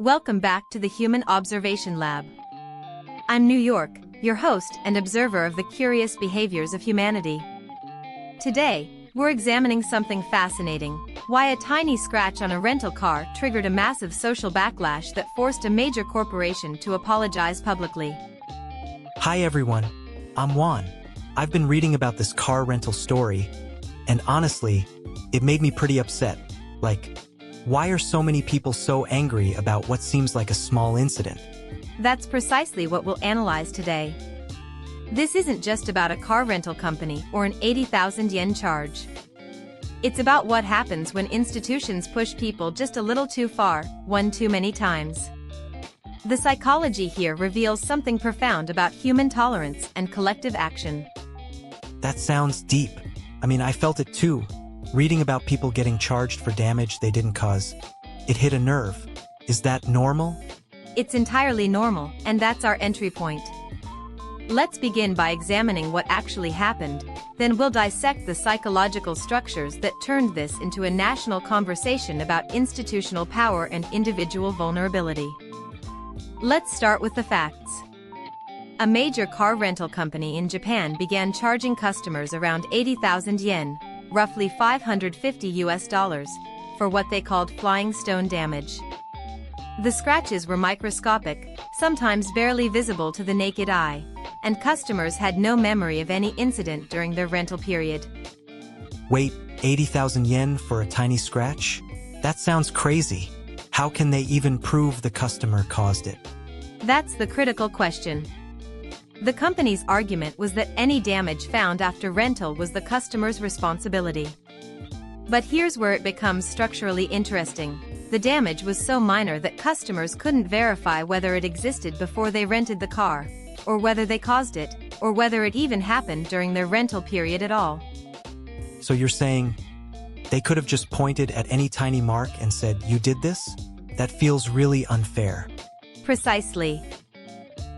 Welcome back to the Human Observation Lab. I'm New York, your host and observer of the curious behaviors of humanity. Today, we're examining something fascinating: why a tiny scratch on a rental car triggered a massive social backlash that forced a major corporation to apologize publicly. Hi everyone, I'm Wan. I've been reading about this car rental story, and honestly, it made me pretty upset. Why are so many people so angry about what seems like a small incident? That's precisely what we'll analyze today. This isn't just about a car rental company or an 80,000 yen charge. It's about what happens when institutions push people just a little too far, one too many times. The psychology here reveals something profound about human tolerance and collective action. That sounds deep. I felt it too. Reading about people getting charged for damage they didn't cause. It hit a nerve. Is that normal? It's entirely normal, and that's our entry point. Let's begin by examining what actually happened, then we'll dissect the psychological structures that turned this into a national conversation about institutional power and individual vulnerability. Let's start with the facts. A major car rental company in Japan began charging customers around 80,000 yen, roughly $550, for what they called flying stone damage. The scratches were microscopic, sometimes barely visible to the naked eye, and customers had no memory of any incident during their rental period. Wait, 80,000 yen for a tiny scratch? That sounds crazy. How can they even prove the customer caused it? That's the critical question. The company's argument was that any damage found after rental was the customer's responsibility. But here's where it becomes structurally interesting. The damage was so minor that customers couldn't verify whether it existed before they rented the car, or whether they caused it, or whether it even happened during their rental period at all. So you're saying they could have just pointed at any tiny mark and said, "You did this?" That feels really unfair. Precisely.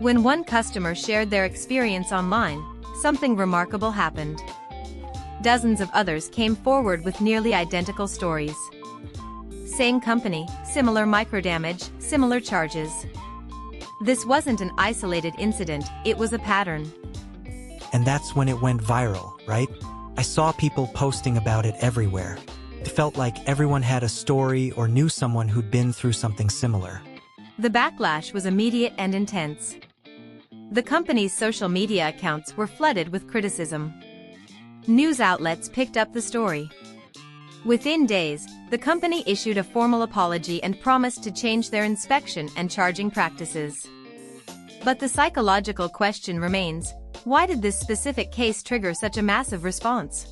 When one customer shared their experience online, something remarkable happened. Dozens of others came forward with nearly identical stories. Same company, similar microdamage, similar charges. This wasn't an isolated incident, it was a pattern. And that's when it went viral, right? I saw people posting about it everywhere. It felt like everyone had a story or knew someone who'd been through something similar. The backlash was immediate and intense. The company's social media accounts were flooded with criticism. News outlets picked up the story. Within days, the company issued a formal apology and promised to change their inspection and charging practices. But the psychological question remains: why did this specific case trigger such a massive response?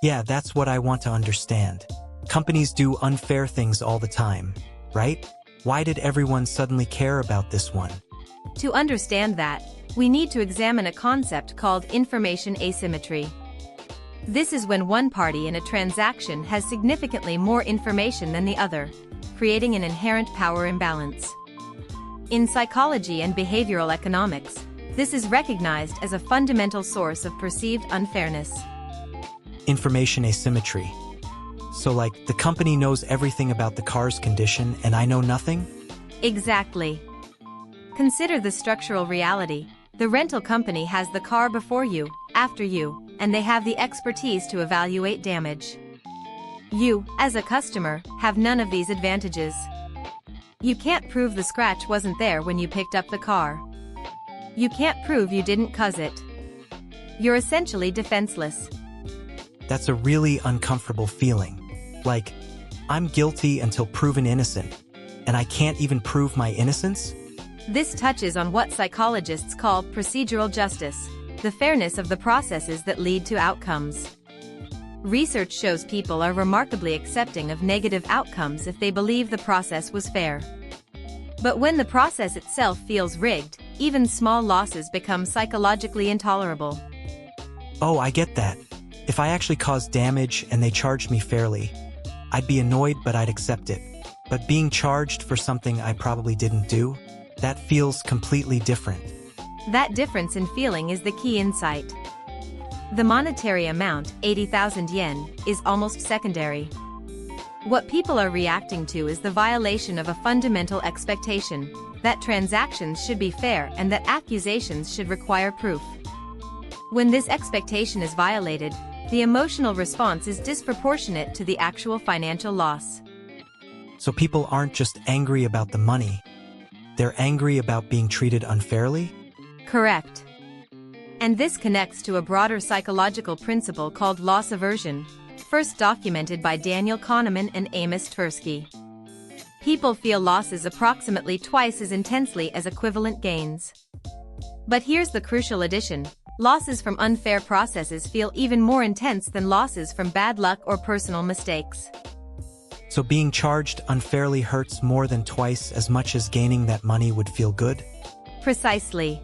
Yeah, that's what I want to understand. Companies do unfair things all the time, right? Why did everyone suddenly care about this one? To understand that, we need to examine a concept called information asymmetry. This is when one party in a transaction has significantly more information than the other, creating an inherent power imbalance. In psychology and behavioral economics, this is recognized as a fundamental source of perceived unfairness. Information asymmetry. So the company knows everything about the car's condition and I know nothing? Exactly. Consider the structural reality. The rental company has the car before you, after you, and they have the expertise to evaluate damage. You, as a customer, have none of these advantages. You can't prove the scratch wasn't there when you picked up the car. You can't prove you didn't cause it. You're essentially defenseless. That's a really uncomfortable feeling. I'm guilty until proven innocent, and I can't even prove my innocence? This touches on what psychologists call procedural justice, the fairness of the processes that lead to outcomes. Research shows people are remarkably accepting of negative outcomes if they believe the process was fair. But when the process itself feels rigged, even small losses become psychologically intolerable. Oh, I get that. If I actually caused damage and they charged me fairly, I'd be annoyed, but I'd accept it. But being charged for something I probably didn't do, that feels completely different. That difference in feeling is the key insight. The monetary amount, 80,000 yen, is almost secondary. What people are reacting to is the violation of a fundamental expectation, that transactions should be fair and that accusations should require proof. When this expectation is violated, the emotional response is disproportionate to the actual financial loss. So people aren't just angry about the money. They're angry about being treated unfairly? Correct. And this connects to a broader psychological principle called loss aversion, first documented by Daniel Kahneman and Amos Tversky. People feel losses approximately twice as intensely as equivalent gains. But here's the crucial addition: losses from unfair processes feel even more intense than losses from bad luck or personal mistakes. So being charged unfairly hurts more than twice as much as gaining that money would feel good? Precisely.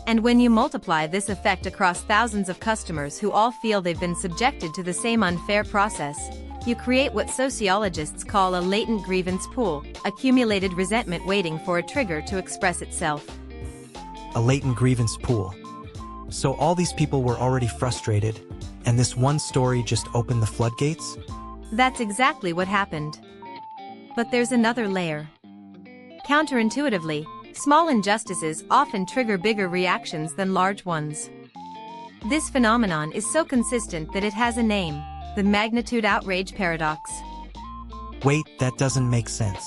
And when you multiply this effect across thousands of customers who all feel they've been subjected to the same unfair process, you create what sociologists call a latent grievance pool, accumulated resentment waiting for a trigger to express itself. A latent grievance pool. So all these people were already frustrated, and this one story just opened the floodgates? That's exactly what happened. But there's another layer. Counterintuitively, small injustices often trigger bigger reactions than large ones. This phenomenon is so consistent that it has a name: the magnitude outrage paradox. Wait, that doesn't make sense.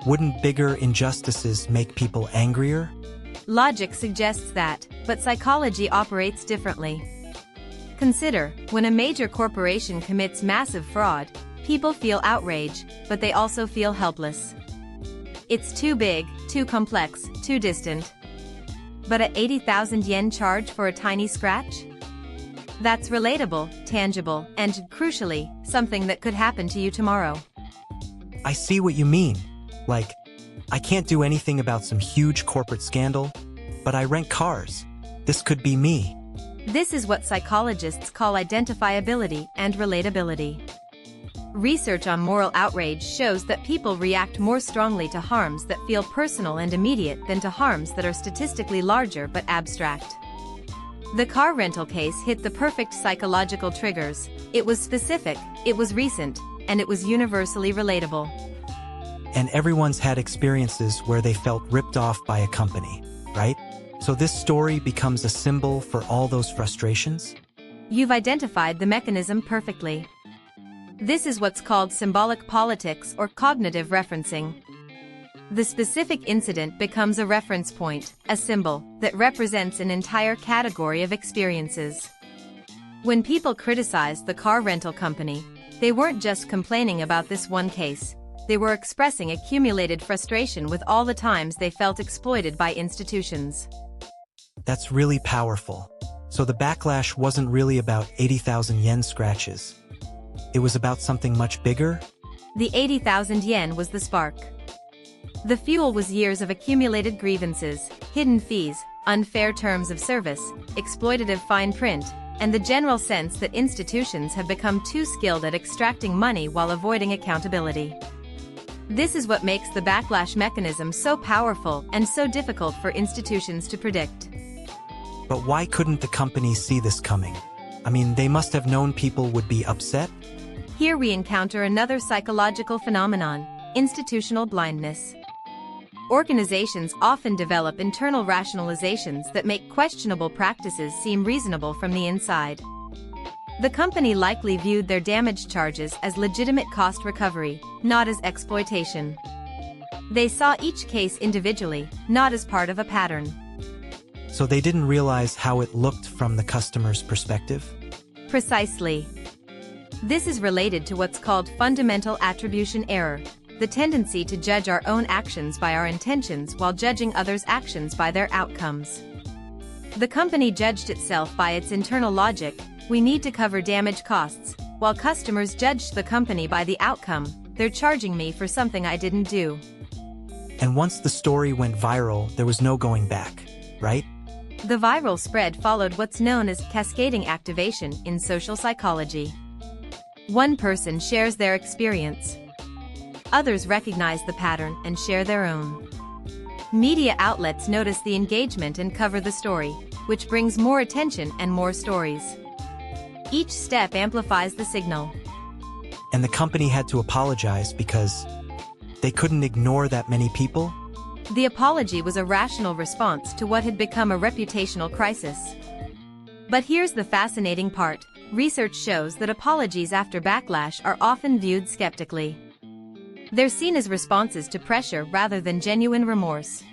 Wouldn't bigger injustices make people angrier? Logic suggests that, but psychology operates differently. Consider, when a major corporation commits massive fraud, people feel outrage, but they also feel helpless. It's too big, too complex, too distant. But an 80,000 yen charge for a tiny scratch? That's relatable, tangible, and, crucially, something that could happen to you tomorrow. I see what you mean. Like, I can't do anything about some huge corporate scandal, but I rent cars. This could be me. This is what psychologists call identifiability and relatability. Research on moral outrage shows that people react more strongly to harms that feel personal and immediate than to harms that are statistically larger but abstract. The car rental case hit the perfect psychological triggers. It was specific, it was recent, and it was universally relatable. And everyone's had experiences where they felt ripped off by a company, right? So this story becomes a symbol for all those frustrations? You've identified the mechanism perfectly. This is what's called symbolic politics or cognitive referencing. The specific incident becomes a reference point, a symbol, that represents an entire category of experiences. When people criticized the car rental company, they weren't just complaining about this one case. They were expressing accumulated frustration with all the times they felt exploited by institutions. That's really powerful. So the backlash wasn't really about 80,000 yen scratches. It was about something much bigger? The 80,000 yen was the spark. The fuel was years of accumulated grievances, hidden fees, unfair terms of service, exploitative fine print, and the general sense that institutions have become too skilled at extracting money while avoiding accountability. This is what makes the backlash mechanism so powerful and so difficult for institutions to predict. But why couldn't the companies see this coming? I mean, they must have known people would be upset? Here we encounter another psychological phenomenon: institutional blindness. Organizations often develop internal rationalizations that make questionable practices seem reasonable from the inside. The company likely viewed their damage charges as legitimate cost recovery, not as exploitation. They saw each case individually, not as part of a pattern. So they didn't realize how it looked from the customer's perspective? Precisely. This is related to what's called fundamental attribution error, the tendency to judge our own actions by our intentions while judging others' actions by their outcomes. The company judged itself by its internal logic: we need to cover damage costs, while customers judged the company by the outcome: they're charging me for something I didn't do. And once the story went viral, there was no going back, right? The viral spread followed what's known as cascading activation in social psychology. One person shares their experience. Others recognize the pattern and share their own. Media outlets notice the engagement and cover the story, which brings more attention and more stories. Each step amplifies the signal. And the company had to apologize because they couldn't ignore that many people? The apology was a rational response to what had become a reputational crisis. But here's the fascinating part. Research shows that apologies after backlash are often viewed skeptically. They're seen as responses to pressure rather than genuine remorse.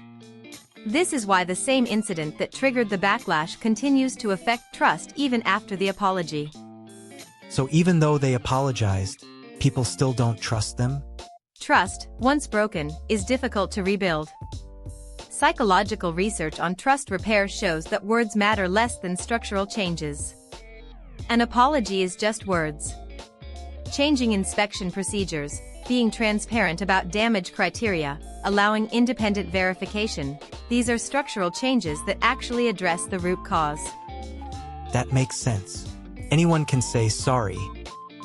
This is why the same incident that triggered the backlash continues to affect trust even after the apology. So even though they apologized, people still don't trust them? Trust, once broken, is difficult to rebuild. Psychological research on trust repair shows that words matter less than structural changes. An apology is just words. Changing inspection procedures, being transparent about damage criteria, allowing independent verification, these are structural changes that actually address the root cause. That makes sense. Anyone can say sorry,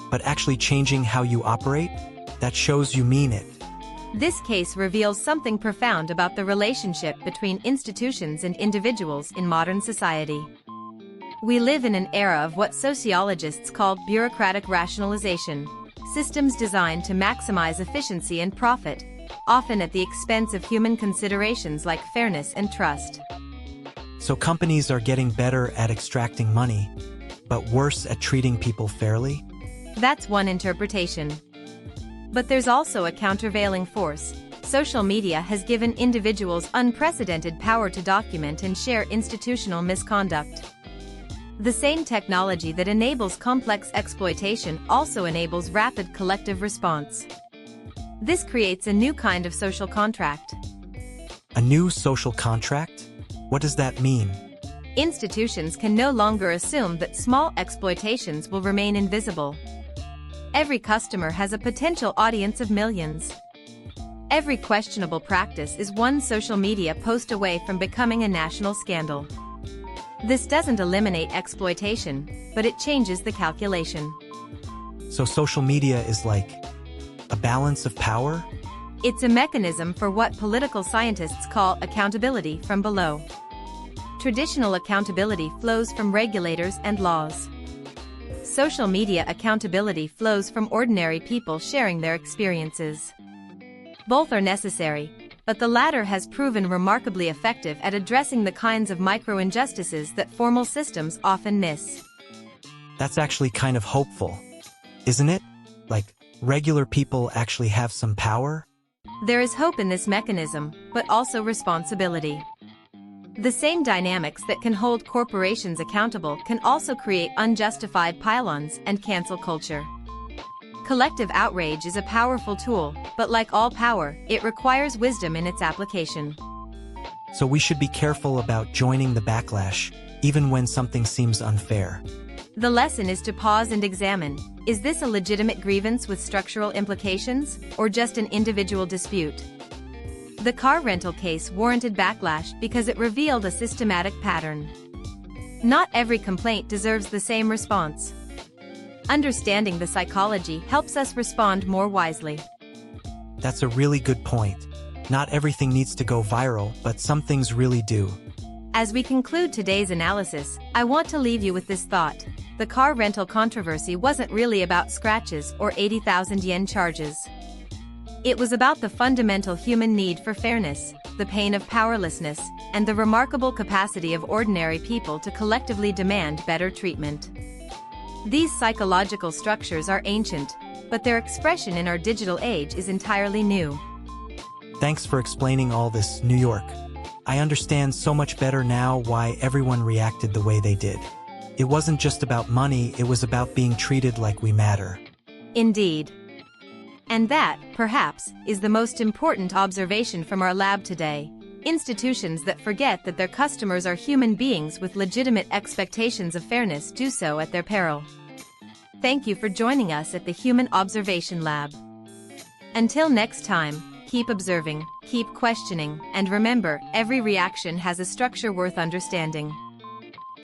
but actually changing how you operate? That shows you mean it. This case reveals something profound about the relationship between institutions and individuals in modern society. We live in an era of what sociologists call bureaucratic rationalization, systems designed to maximize efficiency and profit, often at the expense of human considerations like fairness and trust. So companies are getting better at extracting money, but worse at treating people fairly? That's one interpretation. But there's also a countervailing force. Social media has given individuals unprecedented power to document and share institutional misconduct. The same technology that enables complex exploitation also enables rapid collective response. This creates a new kind of social contract. A new social contract? What does that mean? Institutions can no longer assume that small exploitations will remain invisible. Every customer has a potential audience of millions. Every questionable practice is one social media post away from becoming a national scandal. This doesn't eliminate exploitation, but it changes the calculation. So social media is like a balance of power? It's a mechanism for what political scientists call accountability from below. Traditional accountability flows from regulators and laws. Social media accountability flows from ordinary people sharing their experiences. Both are necessary, but the latter has proven remarkably effective at addressing the kinds of micro-injustices that formal systems often miss. That's actually kind of hopeful, isn't it? Like, regular people actually have some power? There is hope in this mechanism, but also responsibility. The same dynamics that can hold corporations accountable can also create unjustified pile-ons and cancel culture. Collective outrage is a powerful tool, but like all power, it requires wisdom in its application. So we should be careful about joining the backlash, even when something seems unfair. The lesson is to pause and examine, is this a legitimate grievance with structural implications, or just an individual dispute? The car rental case warranted backlash because it revealed a systematic pattern. Not every complaint deserves the same response. Understanding the psychology helps us respond more wisely. That's a really good point. Not everything needs to go viral, but some things really do. As we conclude today's analysis, I want to leave you with this thought. The car rental controversy wasn't really about scratches or 80,000 yen charges. It was about the fundamental human need for fairness, the pain of powerlessness, and the remarkable capacity of ordinary people to collectively demand better treatment. These psychological structures are ancient, but their expression in our digital age is entirely new. Thanks for explaining all this, New York. I understand so much better now why everyone reacted the way they did. It wasn't just about money, it was about being treated like we matter. Indeed. And that, perhaps, is the most important observation from our lab today. Institutions that forget that their customers are human beings with legitimate expectations of fairness do so at their peril. Thank you for joining us at the Human Observation Lab. Until next time, keep observing, keep questioning, and remember, every reaction has a structure worth understanding.